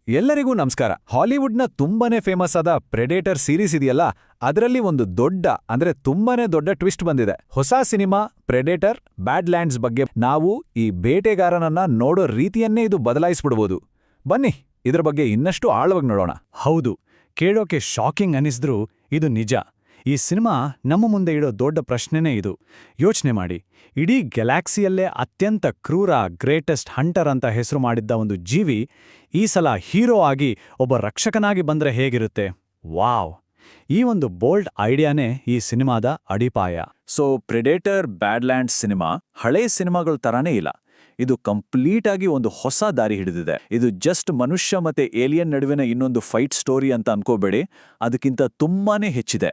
ಎಲ್ಲರಿಗೂ ನಮಸ್ಕಾರ. ಹಾಲಿವುಡ್ನ ತುಂಬಾನೇ ಫೇಮಸ್ ಆದ ಪ್ರೆಡೇಟರ್ ಸೀರೀಸ್ ಇದೆಯಲ್ಲ, ಅದರಲ್ಲಿ ಒಂದು ತುಂಬಾನೇ ದೊಡ್ಡ ಟ್ವಿಸ್ಟ್ ಬಂದಿದೆ. ಹೊಸ ಸಿನಿಮಾ ಪ್ರೆಡೇಟರ್ ಬ್ಯಾಡ್ಲ್ಯಾಂಡ್ಸ್ ಬಗ್ಗೆ ನಾವು ಈ ಬೇಟೆಗಾರನನ್ನ ನೋಡೋ ರೀತಿಯನ್ನೇ ಇದು ಬದಲಾಯಿಸ್ಬಿಡ್ಬೋದು. ಬನ್ನಿ ಇದ್ರ ಬಗ್ಗೆ ಇನ್ನಷ್ಟು ಆಳವಾಗಿ ನೋಡೋಣ. ಹೌದು, ಕೇಳೋಕೆ ಶಾಕಿಂಗ್ ಅನಿಸಿದ್ರೂ ಇದು ನಿಜ. ಈ ಸಿನಿಮಾ ನಮ್ಮ ಮುಂದೆ ಇಡೋ ದೊಡ್ಡ ಪ್ರಶ್ನೆನೇ ಇದು. ಯೋಚನೆ ಮಾಡಿ, ಇಡೀ ಗ್ಯಾಲಾಕ್ಸಿಯಲ್ಲೇ ಅತ್ಯಂತ ಕ್ರೂರ ಗ್ರೇಟೆಸ್ಟ್ ಹಂಟರ್ ಅಂತ ಹೆಸರು ಮಾಡಿದ್ದ ಒಂದು ಜೀವಿ ಈ ಸಲ ಹೀರೋ ಆಗಿ ಒಬ್ಬ ರಕ್ಷಕನಾಗಿ ಬಂದ್ರೆ ಹೇಗಿರುತ್ತೆ? ವಾವ್! ಈ ಒಂದು ಬೋಲ್ಡ್ ಐಡಿಯಾನೇ ಈ ಸಿನಿಮಾದ ಅಡಿಪಾಯ. ಸೊ ಪ್ರೆಡೇಟರ್ ಬ್ಯಾಡ್ಲ್ಯಾಂಡ್ಸ್ ಸಿನಿಮಾ ಹಳೇ ಸಿನಿಮಾಗಳ ತರಾನೇ ಇಲ್ಲ. ಇದು ಕಂಪ್ಲೀಟ್ ಆಗಿ ಒಂದು ಹೊಸ ದಾರಿ ಹಿಡಿದಿದೆ. ಇದು ಜಸ್ಟ್ ಮನುಷ್ಯ ಮತ್ತೆ ಏಲಿಯನ್ ನಡುವಿನ ಇನ್ನೊಂದು ಫೈಟ್ ಸ್ಟೋರಿ ಅಂತ ಅನ್ಕೋಬೇಡಿ, ಅದಕ್ಕಿಂತ ತುಂಬಾನೇ ಹೆಚ್ಚಿದೆ.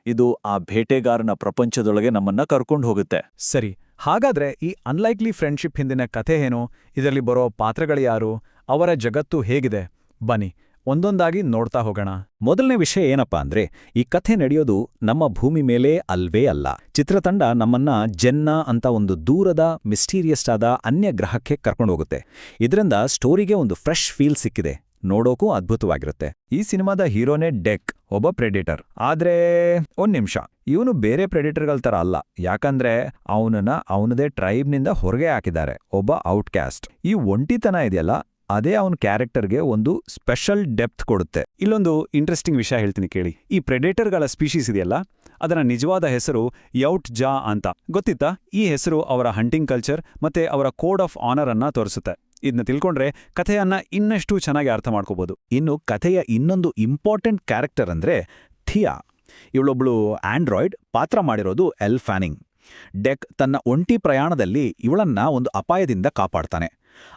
ಇದು ಆ ಬೇಟೆಗಾರನ ಪ್ರಪಂಚದೊಳಗೆ ನಮ್ಮನ್ನ ಕರ್ಕೊಂಡು ಹೋಗುತ್ತೆ. ಸರಿ, ಹಾಗಾದ್ರೆ ಈ ಅನ್ಲೈಕ್ಲಿ ಫ್ರೆಂಡ್ಶಿಪ್ ಹಿಂದಿನ ಕಥೆ ಏನು? ಇದರಲ್ಲಿ ಬರೋ ಪಾತ್ರಗಳು ಯಾರು? ಅವರ ಜಗತ್ತು ಹೇಗಿದೆ? ಬನ್ನಿ ಒಂದೊಂದಾಗಿ ನೋಡ್ತಾ ಹೋಗೋಣ. ಮೊದಲನೇ ವಿಷಯ ಏನಪ್ಪಾ ಅಂದ್ರೆ, ಈ ಕಥೆ ನಡೆಯೋದು ನಮ್ಮ ಭೂಮಿ ಮೇಲೆ ಅಲ್ವೇ ಅಲ್ಲ. ಚಿತ್ರತಂಡ ನಮ್ಮನ್ನ ಜೆನ್ನಾ ಅಂತ ಒಂದು ದೂರದ ಮಿಸ್ಟೀರಿಯಸ್ ಆದ ಅನ್ಯ ಗ್ರಹಕ್ಕೆ ಕರ್ಕೊಂಡೋಗುತ್ತೆ. ಇದರಿಂದ ಸ್ಟೋರಿಗೆ ಒಂದು ಫ್ರೆಶ್ ಫೀಲ್ ಸಿಕ್ಕಿದೆ, ನೋಡೋಕೂ ಅದ್ಭುತವಾಗಿರುತ್ತೆ. ಈ ಸಿನಿಮಾದ ಹೀರೋನೇ ಡೆಕ್, ಒಬ್ಬ ಪ್ರೆಡೇಟರ್. ಆದ್ರೆ ಒಂದ್ ನಿಮಿಷ, ಇವನು ಬೇರೆ ಪ್ರೆಡೇಟರ್ಗಳ ತರ ಅಲ್ಲ. ಯಾಕಂದ್ರೆ ಅವನದೇ ಟ್ರೈಬ್ನಿಂದ ಹೊರಗೆ ಹಾಕಿದ್ದಾರೆ, ಒಬ್ಬ ಔಟ್ಕ್ಯಾಸ್ಟ್. ಈ ಒಂಟಿತನ ಇದೆಯಲ್ಲ, ಅದೇ ಅವನ ಕ್ಯಾರೆಕ್ಟರ್ಗೆ ಒಂದು ಸ್ಪೆಷಲ್ ಡೆಪ್ತ್ ಕೊಡುತ್ತೆ. ಇಲ್ಲೊಂದು ಇಂಟ್ರೆಸ್ಟಿಂಗ್ ವಿಷಯ ಹೇಳ್ತೀನಿ ಕೇಳಿ. ಈ ಪ್ರೆಡೇಟರ್ಗಳ ಸ್ಪೀಶೀಸ್ ಇದೆಯಲ್ಲ, ಅದರ ನಿಜವಾದ ಹೆಸರು ಯೌಟ್ ಜಾ ಅಂತ. ಗೊತ್ತಿತ್ತಾ? ಈ ಹೆಸರು ಅವರ ಹಂಟಿಂಗ್ ಕಲ್ಚರ್ ಮತ್ತೆ ಅವರ ಕೋಡ್ ಆಫ್ ಆನರ್ ಅನ್ನ ತೋರಿಸುತ್ತೆ. ಇದನ್ನ ತಿಳ್ಕೊಂಡ್ರೆ ಕಥೆಯನ್ನ ಇನ್ನಷ್ಟು ಚೆನ್ನಾಗಿ ಅರ್ಥ ಮಾಡ್ಕೋಬಹುದು. ಇನ್ನು ಕಥೆಯ ಇನ್ನೊಂದು ಇಂಪಾರ್ಟೆಂಟ್ ಕ್ಯಾರೆಕ್ಟರ್ ಅಂದ್ರೆ ಥಿಯಾ. ಇವಳೊಬ್ಳು ಆಂಡ್ರಾಯ್ಡ್, ಪಾತ್ರ ಮಾಡಿರೋದು ಎಲ್ ಫ್ಯಾನಿಂಗ್. ಡೆಕ್ ತನ್ನ ಒಂಟಿ ಪ್ರಯಾಣದಲ್ಲಿ ಇವಳನ್ನ ಒಂದು ಅಪಾಯದಿಂದ ಕಾಪಾಡ್ತಾನೆ.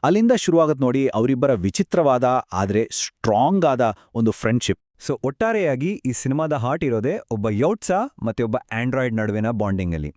ಅಲ್ಲಿಂದ ಶುರುವಾಗತ್ ನೋಡಿ ಅವರಿಬ್ಬರ ವಿಚಿತ್ರವಾದ ಆದ್ರೆ ಸ್ಟ್ರಾಂಗ್ ಆದ ಒಂದು ಫ್ರೆಂಡ್ಶಿಪ್. ಸೊ ಒಟ್ಟಾರೆಯಾಗಿ ಈ ಸಿನಿಮಾದ ಹಾರ್ಟ್ ಇರೋದೇ ಒಬ್ಬ ಯೌಟ್ಸಾ ಮತ್ತೆ ಒಬ್ಬ ಆಂಡ್ರಾಯ್ಡ್ ನಡುವಿನ ಬಾಂಡಿಂಗಲ್ಲಿ.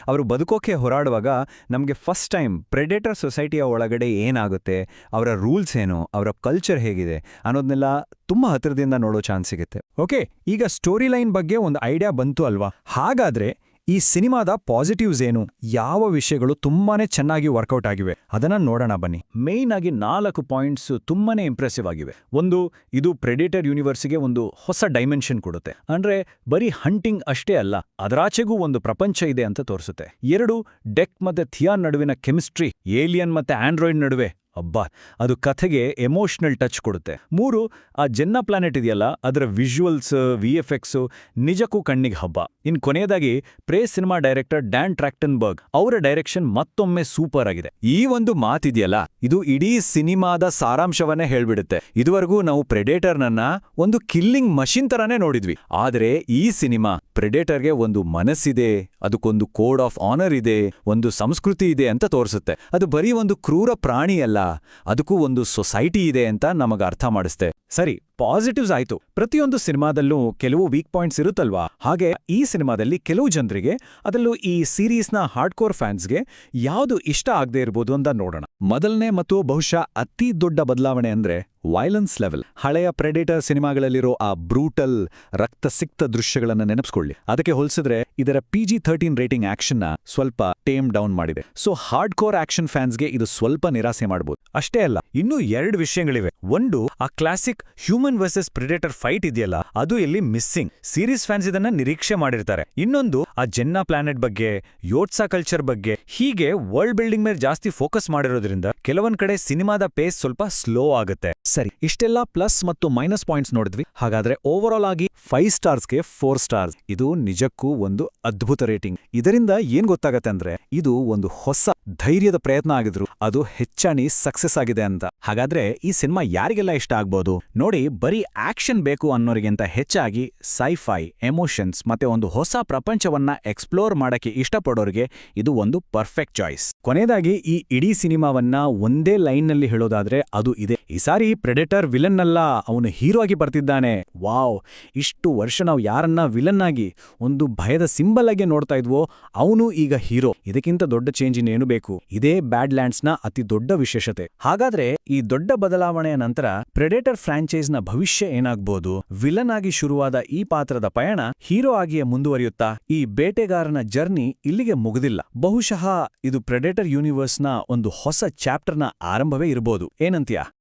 ಅವರು ಬದುಕೋಕೆ ಹೋರಾಡುವಾಗ ನಮಗೆ ಫಸ್ಟ್ ಟೈಮ್ ಪ್ರೆಡೇಟರ್ ಸೊಸೈಟಿಯ ಒಳಗಡೆ ಏನಾಗುತ್ತೆ, ಅವರ ರೂಲ್ಸ್ ಏನು, ಅವರ ಕಲ್ಚರ್ ಹೇಗಿದೆ ಅನ್ನೋದನ್ನೆಲ್ಲ ತುಂಬಾ ಹತ್ತಿರದಿಂದ ನೋಡೋ ಚಾನ್ಸ್ ಸಿಗುತ್ತೆ. ಓಕೆ, ಈಗ ಸ್ಟೋರಿ ಲೈನ್ ಬಗ್ಗೆ ಒಂದು ಐಡಿಯಾ ಬಂತು ಅಲ್ವಾ? ಹಾಗಾದ್ರೆ ಈ ಸಿನಿಮಾದ ಪಾಸಿಟಿವ್ಸ್ ಏನು? ಯಾವ ವಿಷಯಗಳು ತುಂಬಾನೇ ಚೆನ್ನಾಗಿ ವರ್ಕೌಟ್ ಆಗಿವೆ ಅದನ್ನ ನೋಡೋಣ ಬನ್ನಿ. ಮೇಯ್ನ್ ಆಗಿ 4 ಪಾಯಿಂಟ್ಸ್ ತುಂಬಾನೇ ಇಂಪ್ರೆಸಿವ್ ಆಗಿವೆ. ಒಂದು, ಇದು ಪ್ರೆಡೇಟರ್ ಯೂನಿವರ್ಸ್ಗೆ ಒಂದು ಹೊಸ ಡೈಮೆನ್ಷನ್ ಕೊಡುತ್ತೆ. ಅಂದ್ರೆ ಬರೀ ಹಂಟಿಂಗ್ ಅಷ್ಟೇ ಅಲ್ಲ, ಅದರಾಚೆಗೂ ಒಂದು ಪ್ರಪಂಚ ಇದೆ ಅಂತ ತೋರಿಸುತ್ತೆ. 2, ಡೆಕ್ ಮತ್ತೆ ಥಿಯಾ ನಡುವಿನ ಕೆಮಿಸ್ಟ್ರಿ, ಏಲಿಯನ್ ಮತ್ತೆ ಆಂಡ್ರಾಯ್ಡ್ ನಡುವೆ, ಅಬ್ಬಾ, ಅದು ಕಥೆಗೆ ಎಮೋಷನಲ್ ಟಚ್ ಕೊಡುತ್ತೆ. 3, ಆ ಜೆನ್ನಾ ಪ್ಲಾನೆಟ್ ಇದೆಯಲ್ಲ, ಅದರ ವಿಜುವಲ್ಸ್, VFX ನಿಜಕ್ಕೂ ಕಣ್ಣಿಗೆ ಹಬ್ಬ. ಇನ್ ಕೊನೆಯದಾಗಿ ಸಿನಿಮಾ ಡೈರೆಕ್ಟರ್ ಡ್ಯಾನ್ ಟ್ರಾಕ್ಟನ್ಬರ್ಗ್ ಅವರ ಡೈರೆಕ್ಷನ್ ಮತ್ತೊಮ್ಮೆ ಸೂಪರ್ ಆಗಿದೆ. ಈ ಒಂದು ಮಾತಿದೆಯಲ್ಲ, ಇದು ಇಡೀ ಸಿನಿಮಾದ ಸಾರಾಂಶವನ್ನೇ ಹೇಳ್ಬಿಡುತ್ತೆ. ಇದುವರೆಗೂ ನಾವು ಪ್ರೆಡೇಟರ್ನನ್ನ ಒಂದು ಕಿಲ್ಲಿಂಗ್ ಮಷಿನ್ ತರಾನೇ ನೋಡಿದ್ವಿ. ಆದ್ರೆ ಈ ಸಿನಿಮಾ ಪ್ರೆಡೇಟರ್ಗೆ ಒಂದು ಮನಸ್ಸಿದೆ, ಅದಕ್ಕೊಂದು ಕೋಡ್ ಆಫ್ ಆನರ್ ಇದೆ, ಒಂದು ಸಂಸ್ಕೃತಿ ಇದೆ ಅಂತ ತೋರಿಸುತ್ತೆ. ಅದು ಬರೀ ಒಂದು ಕ್ರೂರ ಪ್ರಾಣಿ ಅಲ್ಲ, ಅದಕ್ಕೂ ಒಂದು ಸೊಸೈಟಿ ಇದೆ ಅಂತ ನಮಗ ಅರ್ಥ ಮಾಡಿಸ್ತೆ. ಸರಿ, ಪಾಸಿಟಿವ್ಸ್ ಆಯ್ತು. ಪ್ರತಿಯೊಂದು ಸಿನಿಮಾದಲ್ಲೂ ಕೆಲವು ವೀಕ್ ಪಾಯಿಂಟ್ಸ್ ಇರುತ್ತಲ್ವಾ? ಹಾಗೆ ಈ ಸಿನಿಮಾದಲ್ಲಿ ಕೆಲವು ಜನರಿಗೆ, ಅದರಲ್ಲೂ ಈ ಸೀರೀಸ್ನ ಹಾರ್ಡ್ಕೋರ್ ಫ್ಯಾನ್ಸ್ಗೆ ಯಾವುದು ಇಷ್ಟ ಆಗದೆ ಇರ್ಬೋದು ಅಂತ ನೋಡೋಣ. ಮೊದಲನೇ ಮತ್ತು ಬಹುಶಃ ಅತಿ ದೊಡ್ಡ ಬದಲಾವಣೆ ಅಂದ್ರೆ ವೈಲೆನ್ಸ್ ಲೆವೆಲ್. ಹಳೆಯ ಪ್ರೆಡೇಟರ್ ಸಿನಿಮಾಗಳಲ್ಲಿರೋ ಆ ಬ್ರೂಟಲ್ ರಕ್ತಸಿಕ್ತ ದೃಶ್ಯಗಳನ್ನ ನೆನಪಿಸ್ಕೊಳ್ಳಿ. ಅದಕ್ಕೆ ಹೋಲಿಸಿದ್ರೆ ಇದರ PG-13 ರೇಟಿಂಗ್ ಆಕ್ಷನ್ನ ಸ್ವಲ್ಪ ಟೇಮ್ ಡೌನ್ ಮಾಡಿದೆ. ಸೊ ಹಾರ್ಡ್ ಕೋರ್ ಆಕ್ಷನ್ ಫ್ಯಾನ್ಸ್ಗೆ ಇದು ಸ್ವಲ್ಪ ನಿರಾಸೆ ಮಾಡಬಹುದು. ಅಷ್ಟೇ ಅಲ್ಲ, ಇನ್ನೂ 2 ವಿಷಯಗಳಿವೆ. ಒಂದು, ಆ classic human versus predator fight ಇದೆಯಲ್ಲ, ಅದು ಇಲ್ಲಿ ಮಿಸ್ಸಿಂಗ್. ಸೀರೀಸ್ ಫ್ಯಾನ್ಸ್ ಇದನ್ನ ನಿರೀಕ್ಷೆ ಮಾಡಿರ್ತಾರೆ. ಇನ್ನೊಂದು, ಆ ಜೆನ್ನಾ ಪ್ಲಾನೆಟ್ ಬಗ್ಗೆ, ಯೋಟ್ಸಾ ಕಲ್ಚರ್ ಬಗ್ಗೆ, ಹೀಗೆ ವರ್ಲ್ಡ್ ಬಿಲ್ಡಿಂಗ್ ಮೇಲೆ ಜಾಸ್ತಿ ಫೋಕಸ್ ಮಾಡಿರೋದ್ರಿಂದ ಕೆಲವೊಂದ್ ಕಡೆ ಸಿನಿಮಾದ ಪೇಸ್ ಸ್ವಲ್ಪ ಸ್ಲೋ ಆಗುತ್ತೆ. ಸರಿ, ಇಷ್ಟೆಲ್ಲ ಪ್ಲಸ್ ಮತ್ತು ಮೈನಸ್ ಪಾಯಿಂಟ್ಸ್ ನೋಡಿದ್ವಿ. ಹಾಗಾದ್ರೆ ಓವರ್ ಆಲ್ ಆಗಿ 5 ಸ್ಟಾರ್ಸ್ಗೆ 4 ಸ್ಟಾರ್ಸ್. ಇದು ನಿಜಕ್ಕೂ ಒಂದು ಅದ್ಭುತ ರೇಟಿಂಗ್. ಇದರಿಂದ ಏನ್ ಗೊತ್ತಾಗತ್ತೆ ಅಂದ್ರೆ, ಇದು ಒಂದು ಹೊಸ ಧೈರ್ಯದ ಪ್ರಯತ್ನ ಆಗಿದ್ರು ಅದು ಹೆಚ್ಚಾಗಿ ಸಕ್ಸಸ್ ಆಗಿದೆ ಅಂತ. ಹಾಗಾದ್ರೆ ಈ ಸಿನಿಮಾ ಯಾರಿಗೆಲ್ಲ ಇಷ್ಟ ಆಗ್ಬೋದು ನೋಡಿ. ಬರೀ ಆಕ್ಷನ್ ಬೇಕು ಅನ್ನೋರಿಗಿಂತ ಹೆಚ್ಚಾಗಿ ಸೈಫೈ, ಎಮೋಷನ್ಸ್ ಮತ್ತೆ ಒಂದು ಹೊಸ ಪ್ರಪಂಚವನ್ನ ಎಕ್ಸ್ಪ್ಲೋರ್ ಮಾಡಕ್ಕೆ ಇಷ್ಟಪಡೋರಿಗೆ ಇದು ಒಂದು ಪರ್ಫೆಕ್ಟ್ ಚಾಯ್ಸ್. ಕೊನೆಯದಾಗಿ ಈ ಇಡೀ ಸಿನಿಮಾವನ್ನ ಒಂದೇ ಲೈನ್ನಲ್ಲಿ ಹೇಳೋದಾದ್ರೆ ಅದು ಇದೆ. ಈ ಸಾರಿ ಪ್ರೆಡೇಟರ್ ವಿಲನ್ ಅಲ್ಲ, ಅವನು ಹೀರೋ ಆಗಿ ಬರ್ತಿದ್ದಾನೆ. ವಾವ್! ಇಷ್ಟು ವರ್ಷ ನಾವು ಯಾರನ್ನ ವಿಲನ್ ಆಗಿ ಒಂದು ಭಯದ ಸಿಂಬಲ್ ಆಗಿ ನೋಡ್ತಾ ಇದ್ವೋ, ಅವನು ಈಗ ಹೀರೋ. ಇದಕ್ಕಿಂತ ದೊಡ್ಡ ಚೇಂಜ್ ಇನ್ನೇನು ಬೇಕು? ಇದೇ ಬ್ಯಾಡ್ಲ್ಯಾಂಡ್ಸ್ನ ಅತಿ ದೊಡ್ಡ ವಿಶೇಷತೆ. ಹಾಗಾದ್ರೆ ಈ ದೊಡ್ಡ ಬದಲಾವಣೆಯ ನಂತರ ಪ್ರೆಡೇಟರ್ ಫ್ರಾಂಚೈಸ್ನ ಭವಿಷ್ಯ ಏನಾಗ್ಬೋದು? ವಿಲನ್ ಆಗಿ ಶುರುವಾದ ಈ ಪಾತ್ರದ ಪಯಣ ಹೀರೋ ಆಗಿಯೇ ಮುಂದುವರಿಯುತ್ತಾ? ಈ ಬೇಟೆಗಾರನ ಜರ್ನಿ ಇಲ್ಲಿಗೆ ಮುಗಿದಿಲ್ಲ. ಬಹುಶಃ ಇದು ಪ್ರೆಡೇಟರ್ ಯೂನಿವರ್ಸ್ನ ಒಂದು ಹೊಸ ಚಾಪ್ಟರ್ನ ಆರಂಭವೇ ಇರಬಹುದು. ಏನಂತೀಯಾ?